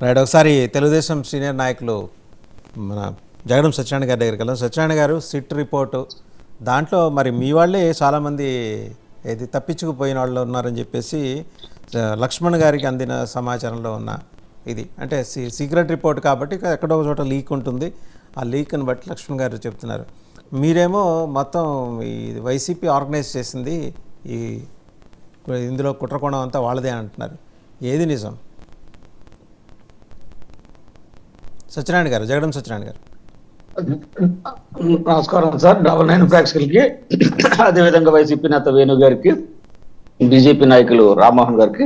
Right. ఒకసారి Telugu Desam senior నాయకులు మన జగడం సత్యనారాయణ గారి దగ్గరికి వెళ్దాం. సత్యనారాయణ గారు, సిట్ రిపోర్టు దాంట్లో మరి మీ వాళ్ళే చాలామంది ఏది తప్పించుకుపోయిన వాళ్ళు ఉన్నారని చెప్పేసి లక్ష్మణ్ గారికి అందిన సమాచారంలో ఉన్న ఇది అంటే సీక్రెట్ రిపోర్ట్ కాబట్టి ఎక్కడో ఒక చోట లీక్ ఉంటుంది. ఆ లీక్ని బట్టి లక్ష్మణ్ గారు చెప్తున్నారు. మీరేమో మొత్తం ఈ వైసీపీ ఆర్గనైజ్ చేసింది, ఈ ఇందులో కుట్రకోణం అంతా వాళ్ళదే అంటున్నారు. ఏది నిజం? సత్యనారాయణ గారు, జగడం సత్యనారాయణ గారు. నమస్కారం సార్. 99 ప్రేక్షకులకి, అదేవిధంగా వైసీపీ నేత వేణు గారికి, బీజేపీ నాయకులు రామ్మోహన్ గారికి,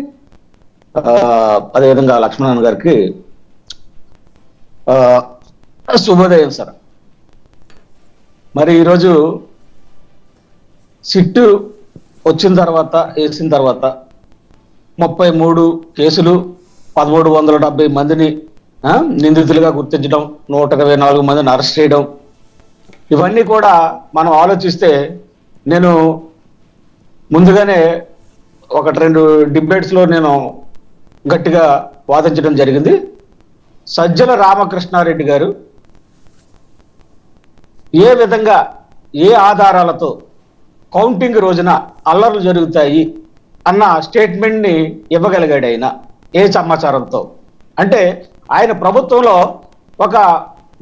అదేవిధంగా లక్ష్మణన్ గారికి శుభోదయం సార్. మరి ఈరోజు సిట్టు వేసిన తర్వాత 33 కేసులు, 1370 మందిని నిందితులుగా గుర్తించడం, 124 మందిని అరెస్ట్ చేయడం, ఇవన్నీ కూడా మనం ఆలోచిస్తే నేను ముందుగానే 1-2 డిబేట్స్లో నేను గట్టిగా వాదించడం జరిగింది. సజ్జల రామకృష్ణారెడ్డి గారు ఏ విధంగా, ఏ ఆధారాలతో కౌంటింగ్ రోజున అల్లర్లు జరుగుతాయి అన్న స్టేట్మెంట్ని ఇవ్వగలిగాడు ఆయన? ఏ సమాచారంతో? అంటే ఆయన ప్రభుత్వంలో ఒక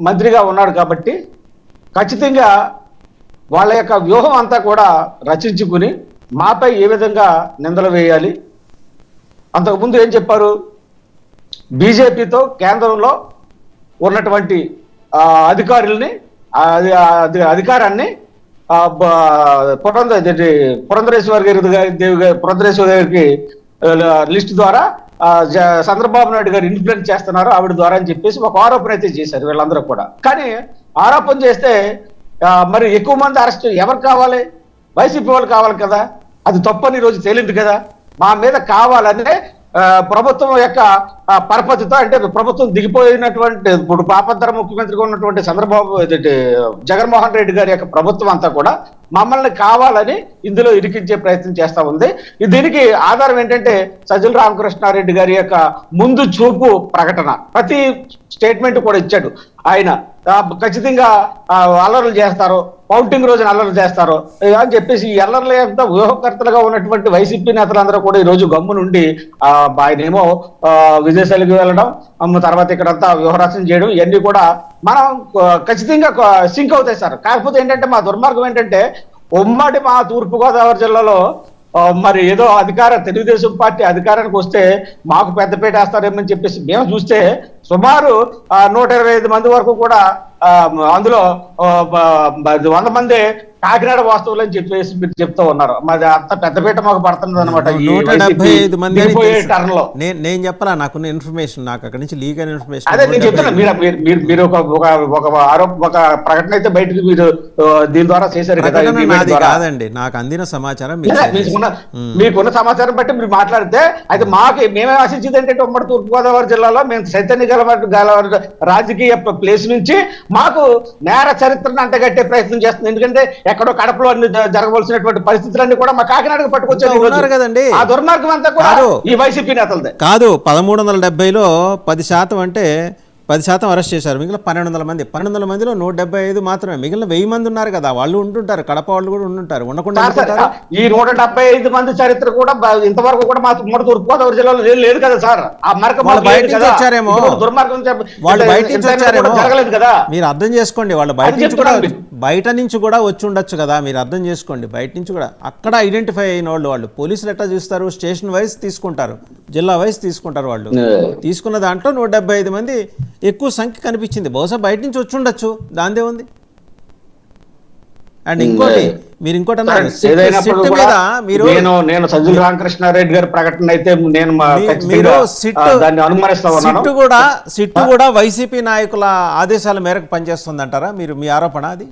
మంత్రిగా ఉన్నాడు కాబట్టి ఖచ్చితంగా వాళ్ళ యొక్క వ్యూహం అంతా కూడా రచించుకుని మాపై ఏ విధంగా నిందలు వేయాలి. అంతకుముందు ఏం చెప్పారు? బీజేపీతో కేంద్రంలో ఉన్నటువంటి అధికారాన్ని పురంధరేశ్వరి గారికి లిస్ట్ ద్వారా చంద్రబాబు నాయుడు గారు ఇన్ఫ్లుయెన్స్ చేస్తున్నారు ఆవిడ ద్వారా అని చెప్పేసి ఒక ఆరోపణ అయితే చేశారు వీళ్ళందరూ కూడా. కానీ ఆరోపణ చేస్తే మరి ఎక్కువ మంది అరెస్ట్ ఎవరు కావాలి? వైసీపీ వాళ్ళు కావాలి కదా. అది తప్పని రోజు తేలింది కదా. మా మీద కావాలనే ప్రభుత్వం యొక్క పరపతితో, అంటే ప్రభుత్వం దిగిపోయినటువంటి ఇప్పుడు పాపంతర ముఖ్యమంత్రిగా ఉన్నటువంటి జగన్మోహన్ రెడ్డి గారి యొక్క ప్రభుత్వం అంతా కూడా మమ్మల్ని కావాలని ఇందులో ఇరికించే ప్రయత్నం చేస్తూ ఉంది. దీనికి ఆధారం ఏంటంటే సజ్జల రామకృష్ణారెడ్డి గారి యొక్క ముందు చూపు ప్రకటన. ప్రతి స్టేట్మెంట్ కూడా ఇచ్చాడు ఆయన. ఖచ్చితంగా అల్లర్లు చేస్తారు, కౌంటింగ్ రోజున అల్లర్లు చేస్తారు అని చెప్పేసి ఈ అల్లర్ల యొక్క వ్యూహకర్తలుగా ఉన్నటువంటి వైసీపీ నేతలందరూ కూడా ఈ రోజు గమ్ము నుండి ఆయనేమో విదేశాలకు వెళ్ళడం, తర్వాత ఇక్కడంతా వ్యూహరచన చేయడం, ఇవన్నీ కూడా మనం ఖచ్చితంగా సింక్ అవుతాయి సార్. కాకపోతే ఏంటంటే మా దుర్మార్గం ఏంటంటే ఉమ్మడి మా తూర్పుగోదావరి జిల్లాలో మరి ఏదో తెలుగుదేశం పార్టీ అధికారానికి వస్తే మాకు పెద్దపేట వేస్తారేమని చెప్పేసి మేము చూస్తే సుమారు 125 మంది వరకు కూడా అందులో 100 మంది కాకినాడ వాస్తవులు అని చెప్పేసి మీరు చెప్తూ ఉన్నారు. మాది అంత పెద్దపేట మాకు పడుతుంది అనమాట. 175 మంది నేను చెప్పాలా? నాకున్న ఇన్ఫర్మేషన్, నాకు అక్కడి నుంచి లీక్ అయిన ఇన్ఫర్మేషన్. అదే నేను చెప్తున్నా, మీరు ఒక ప్రకటన అయితే బయటకు మీరు దీని ద్వారా చేశారు కదా. కాదండి, నాకు అందిన సమాచారం, మీకున్న సమాచారం బట్టి మీరు మాట్లాడితే అయితే మేమే ఆశించింది ఏంటంటే ఉమ్మడి తూర్పుగోదావరి జిల్లాలో మేము చైతన్య గల రాజకీయ ప్లేస్ నుంచి మాకు నేర చరిత్రను అంటగట్టే ప్రయత్నం చేస్తుంది. ఎందుకంటే ఎక్కడో కడపలో అన్ని జరగవలసినటువంటి పరిస్థితులన్నీ కూడా మా కాకినాడకు పట్టుకొచ్చారు కదండి. ఆ దుర్మార్గం అంతా కూడా ఈ వైసీపీ నేతలదే. కాదు, 1370లో 10% అంటే 10% అరెస్ట్ చేశారు. మిగిలిన 1200 మంది, 1200 మందిలో 175 మాత్రమే. మిగిలిన 1000 మంది ఉన్నారు కదా, వాళ్ళు ఉంటుంటారు, కడప వాళ్ళు కూడా ఉంటుంటారు. ఉండకుండా ఈ 175 మంది చరిత్ర కూడా ఇంతవరకు కూడా మా ఉమ్మడి తూర్పుగోదావరి జిల్లాలో లేదు కదా సార్. ఆ వాళ్ళు బయట నుంచి వచ్చారేమో, దుర్మార్గం వాళ్ళు బయట నుంచి వచ్చారేమో, జరగలేదు కదా. మీరు అర్థం చేసుకోండి. వాళ్ళు బయట నుంచి కూడా వచ్చి ఉండొచ్చు కదా, మీరు అర్థం చేసుకోండి. బయట నుంచి కూడా అక్కడ ఐడెంటిఫై అయిన వాళ్ళు పోలీసులు ఎట్లా చూస్తారు? స్టేషన్ వైజ్ తీసుకుంటారు, జిల్లా వైజ్ తీసుకుంటారు. వాళ్ళు తీసుకున్న దాంట్లో 175 మంది ఎక్కువ సంఖ్య కనిపించింది. బహుశా బయట నుంచి వచ్చి ఉండొచ్చు, దాందే ఉంది. అండ్ ఇంకోటి, మీరు ఇంకోటి అన్నారు, నేను సజ్జల రామకృష్ణారెడ్డి గారి ప్రకటన అయితే నేను సిట్టు కూడా వైసీపీ నాయకుల ఆదేశాల మేరకు పనిచేస్తుంది అంటారా మీరు? మీ ఆరోపణ అది?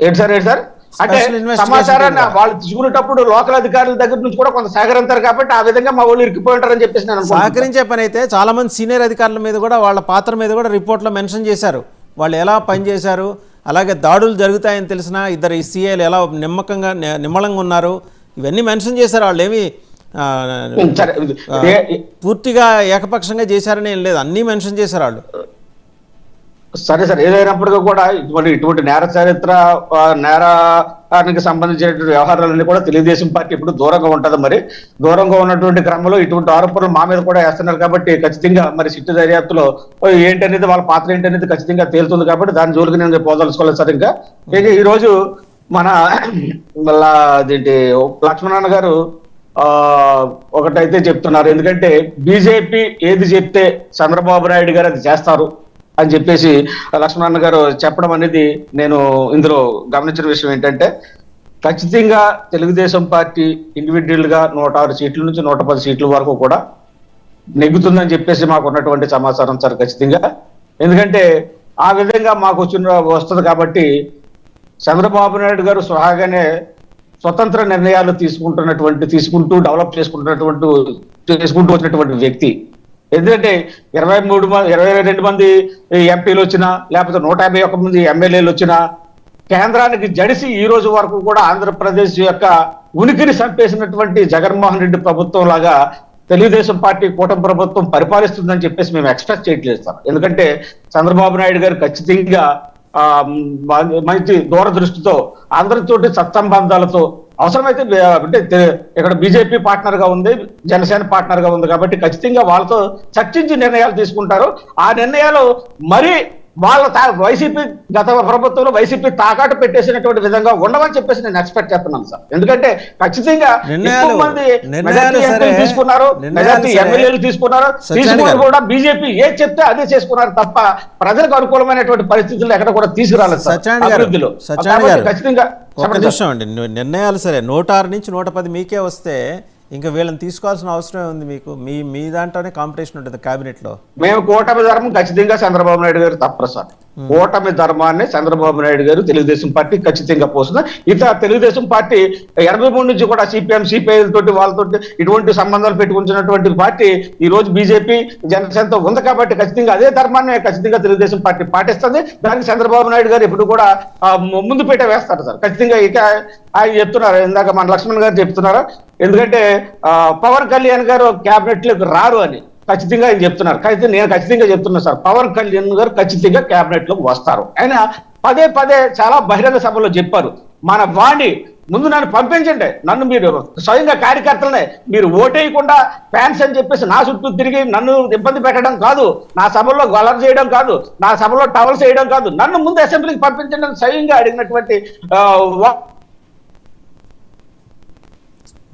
ఏంటి సార్ అంటే సమాచారాన్ని వాళ్ళు తీసుకునేటప్పుడు లోకల్ అధికారుల దగ్గర నుంచి కూడా కొంత సహకరించారు కాబట్టి ఆ విధంగా మా వాళ్ళు ఇరికిపోయి ఉంటారని చెప్పేసి నేను సహకరించే పని అయితే చాలా మంది సీనియర్ అధికారుల మీద కూడా, వాళ్ళ పాత్ర మీద కూడా రిపోర్ట్లో మెన్షన్ చేశారు. వాళ్ళు ఎలా పనిచేశారు, అలాగే దాడులు జరుగుతాయని తెలిసినా ఇద్దరు ఈ సీఐలు ఎలా నిమ్మలంగా ఉన్నారు, ఇవన్నీ మెన్షన్ చేశారు. వాళ్ళు ఏమి ఆ, సరే ఆ, పూర్తిగా ఏకపక్షంగా చేశారని ఏం లేదు, అన్నీ మెన్షన్ చేశారు వాళ్ళు. సరే సరే ఏదైనప్పటికీ కూడా ఇటువంటి నేర చరిత్ర నేరానికి సంబంధించినటువంటి వ్యవహారాలన్నీ కూడా తెలుగుదేశం పార్టీ ఇప్పుడు దూరంగా ఉంటుంది. మరి దూరంగా ఉన్నటువంటి క్రమంలో ఇటువంటి ఆరోపణలు మా మీద కూడా వేస్తున్నారు కాబట్టి ఖచ్చితంగా మరి సిట్టు దర్యాప్తులో ఏంటనేది వాళ్ళ పాత్ర ఏంటనేది ఖచ్చితంగా తేలుతుంది కాబట్టి దాని జోలికి నేను పోదలుచుకోలేదు సార్. ఇంకా ఈ రోజు మన మళ్ళా అదేంటి లక్ష్మణ్ గారు ఒకటైతే చెప్తున్నారు, ఎందుకంటే బీజేపీ ఏది చెప్తే చంద్రబాబు నాయుడు గారు అది చేస్తారు అని చెప్పేసి లక్ష్మణ్ గారు చెప్పడం అనేది నేను ఇందులో గమనించిన విషయం ఏంటంటే, ఖచ్చితంగా తెలుగుదేశం పార్టీ ఇండివిజువల్ గా 106 సీట్ల నుంచి 110 సీట్ల వరకు కూడా నెగ్గుతుందని చెప్పేసి మాకు ఉన్నటువంటి సమాచారం సార్ ఖచ్చితంగా. ఎందుకంటే ఆ విధంగా మాకు వస్తుంది కాబట్టి చంద్రబాబు నాయుడు గారు స్వహాగానే స్వతంత్ర నిర్ణయాలు తీసుకుంటూ డెవలప్ చేసుకుంటూ వచ్చినటువంటి వ్యక్తి. ఎందుకంటే 22 మంది ఎంపీలు వచ్చినా లేకపోతే 151 మంది ఎమ్మెల్యేలు వచ్చినా కేంద్రానికి జడిసి ఈ రోజు వరకు కూడా ఆంధ్రప్రదేశ్ యొక్క ఉనికిని చంపేసినటువంటి జగన్మోహన్ రెడ్డి ప్రభుత్వం లాగా తెలుగుదేశం పార్టీ కూటమి ప్రభుత్వం పరిపాలిస్తుందని చెప్పేసి మేము ఎక్స్పెక్ట్ చేయట్లేదు సార్. ఎందుకంటే చంద్రబాబు నాయుడు గారు ఖచ్చితంగా మంచి దూరదృష్టితో అందరితోటి సత్సంబంధాలతో అవసరమైతే అంటే ఇక్కడ బీజేపీ పార్ట్నర్ గా ఉంది, జనసేన పార్ట్నర్ గా ఉంది కాబట్టి ఖచ్చితంగా వాళ్ళతో చర్చించి నిర్ణయాలు తీసుకుంటారు. ఆ నిర్ణయాలు మరి వాళ్ళ వైసీపీ గత ప్రభుత్వంలో వైసీపీ తాకాటు పెట్టేసినటువంటి విధంగా ఉండవని చెప్పేసి నేను ఎక్స్పెక్ట్ చేస్తున్నాను సార్. ఎందుకంటే ఖచ్చితంగా ఎక్కువ మంది తీసుకున్నారు, ఎమ్మెల్యేలు తీసుకున్నారు కూడా బీజేపీ ఏది చెప్తే అదే చేసుకున్నారు తప్ప ప్రజలకు అనుకూలమైనటువంటి పరిస్థితుల్లో ఎక్కడ కూడా తీసుకురాలేదు సార్ అభివృద్ధిలో. ఖచ్చితంగా ఒక నిమిషం అండి, నిర్ణయాలు సరే 106 నుంచి 110 మీకే వస్తే ఇంకా వీళ్ళని తీసుకోవాల్సిన అవసరం ఉంది మీకు? మీ దాంట్లోనే కాంపిటీషన్ ఉంటుంది క్యాబినెట్ లో. మేము కూటమి ధర్మం ఖచ్చితంగా చంద్రబాబు నాయుడు గారు తప్పరు సార్. కూటమి ధర్మాన్ని చంద్రబాబు నాయుడు గారు తెలుగుదేశం పార్టీ ఖచ్చితంగా పోస్తుంది. తెలుగుదేశం పార్టీ 83 నుంచి కూడా సిపిఎం సిపిఐ తోటి వాళ్ళతో ఇటువంటి సంబంధాలు పెట్టుకుంటున్నటువంటి పార్టీ ఈ రోజు బీజేపీ జనసేనతో ఉంది కాబట్టి ఖచ్చితంగా అదే ధర్మాన్ని ఖచ్చితంగా తెలుగుదేశం పార్టీ పాటిస్తుంది. దానికి చంద్రబాబు నాయుడు గారు ఎప్పుడు కూడా ముందు పీట వేస్తారు సార్ ఖచ్చితంగా. ఇక ఆయన చెప్తున్నారు, ఇందాక మన లక్ష్మణ్ గారు చెప్తున్నారు, ఎందుకంటే పవన్ కళ్యాణ్ గారు క్యాబినెట్ లోకి రారు అని ఖచ్చితంగా ఆయన చెప్తున్నారు. అయితే నేను ఖచ్చితంగా చెప్తున్నాను సార్, పవన్ కళ్యాణ్ గారు ఖచ్చితంగా క్యాబినెట్ లోకి వస్తారు. ఆయన పదే చాలా బహిరంగ సభలో చెప్పారు, మన వాణి ముందు నన్ను పంపించండి, నన్ను మీరు స్వయంగా కార్యకర్తలనే మీరు ఓటేయకుండా ఫ్యాన్స్ అని చెప్పేసి నా చుట్టూ తిరిగి నన్ను ఇబ్బంది పెట్టడం కాదు, నా సభలో గొలర్ చేయడం కాదు, నా సభలో టవల్స్ చేయడం కాదు, నన్ను ముందు అసెంబ్లీకి పంపించండి అని స్వయంగా అడిగినటువంటి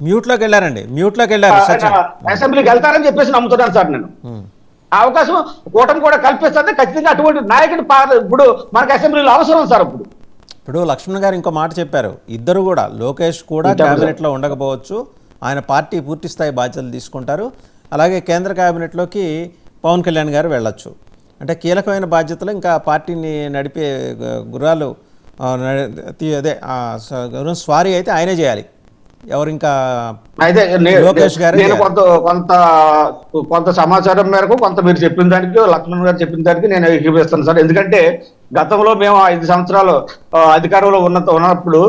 మ్యూట్లోకి వెళ్ళారు అసెంబ్లీకి వెళ్తారని చెప్పేసి నమ్ముతున్నాను సార్ నేను. అవకాశం కూటమి కూడా కల్పిస్తుంది ఖచ్చితంగా. అటువంటి నాయకుడు ఇప్పుడు మనకు అసెంబ్లీలో అవసరం సార్. ఇప్పుడు లక్ష్మణ్ గారు ఇంకో మాట చెప్పారు, ఇద్దరు కూడా లోకేష్ కూడా క్యాబినెట్లో ఉండకపోవచ్చు, ఆయన పార్టీ పూర్తి స్థాయి బాధ్యతలు తీసుకుంటారు, అలాగే కేంద్ర క్యాబినెట్లోకి పవన్ కళ్యాణ్ గారు వెళ్ళొచ్చు. అంటే కీలకమైన బాధ్యతలు ఇంకా పార్టీని నడిపే గుర్రాలు అదే స్వారీ అయితే ఆయనే చేయాలి. ఎవరు ఇంకా అయితే నేను కొంత సమాచారం మేరకు కొంత మీరు చెప్పిన దానికి లక్ష్మణ్ గారు చెప్పిన దానికి నేను ఏకీపిస్తాను సార్. ఎందుకంటే గతంలో మేము 5 సంవత్సరాలు అధికారంలో ఉన్నప్పుడు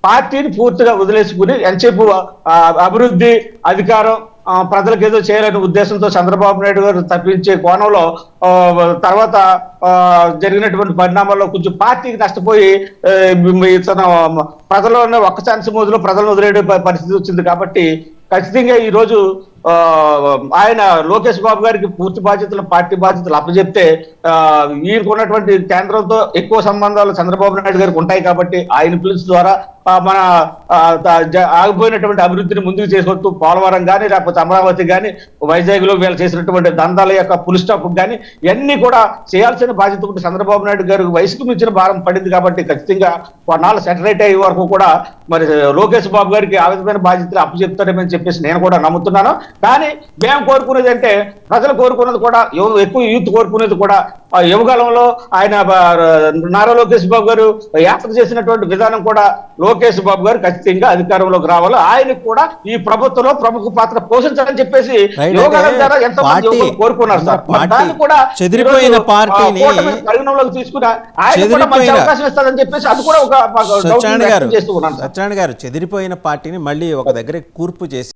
పార్టీని పూర్తిగా వదిలేసుకుని ఎంతసేపు అభివృద్ధి అధికారం ప్రజలకు ఏదో చేయాలనే ఉద్దేశంతో చంద్రబాబు నాయుడు గారు తప్పించే కోణంలో తర్వాత జరిగినటువంటి పరిణామాల్లో కొంచెం పార్టీకి నష్టపోయి ప్రజల్లోనే ఒక్క ఛాన్స్ మోజులో ప్రజలను వదిలేడే పరిస్థితి వచ్చింది. కాబట్టి ఖచ్చితంగా ఈ రోజు ఆయన లోకేష్ బాబు గారికి పూర్తి బాధ్యతలు పార్టీ బాధ్యతలు అప్పచెప్తే ఈయనకున్నటువంటి కేంద్రంతో ఎక్కువ సంబంధాలు చంద్రబాబు నాయుడు గారికి ఉంటాయి కాబట్టి ఆయన పిలుచు ద్వారా మన ఆగిపోయినటువంటి అభివృద్ధిని ముందుకు చేసుకోవచ్చు. పోలవరం కానీ లేకపోతే అమరావతి కానీ వైజాగ్ లో వీళ్ళు చేసినటువంటి దందాల యొక్క పులి స్టాప్ కానీ ఇవన్నీ కూడా చేయాల్సిన బాధ్యత కూడా చంద్రబాబు నాయుడు గారు వయసుకు మించిన భారం పడింది కాబట్టి ఖచ్చితంగా కొన్నాళ్ళు సెటరేట్ అయ్యే వరకు కూడా మరి లోకేష్ బాబు గారికి ఆ విధమైన బాధ్యతలు అప్పచెప్తారని చెప్పేసి నేను కూడా నమ్ముతున్నాను. కానీ మేము కోరుకునేది అంటే ప్రజలు కోరుకునేది కూడా ఎక్కువ యూత్ కోరుకునేది కూడా యువకాలంలో ఆయన నారా లోకేష్ బాబు గారు యాత్ర చేసినటువంటి విధానం కూడా లోకేష్ బాబు గారు ఖచ్చితంగా అధికారంలోకి రావాలి, ఆయనకు కూడా ఈ ప్రభుత్వంలో ప్రముఖ పాత్ర పోషించాలని చెప్పేసి యువకాలం ద్వారా ఎంతమంది యువకులు కోరుకున్నారు సార్. దాన్ని కూడా పరిగణలోకి తీసుకుని ఆయన కూడా మంచి అవకాశం ఇస్తారని చెప్పేసి అది కూడా ఒక చెదిరిపోయిన పార్టీని మళ్ళీ ఒక దగ్గర కూర్పు చేసి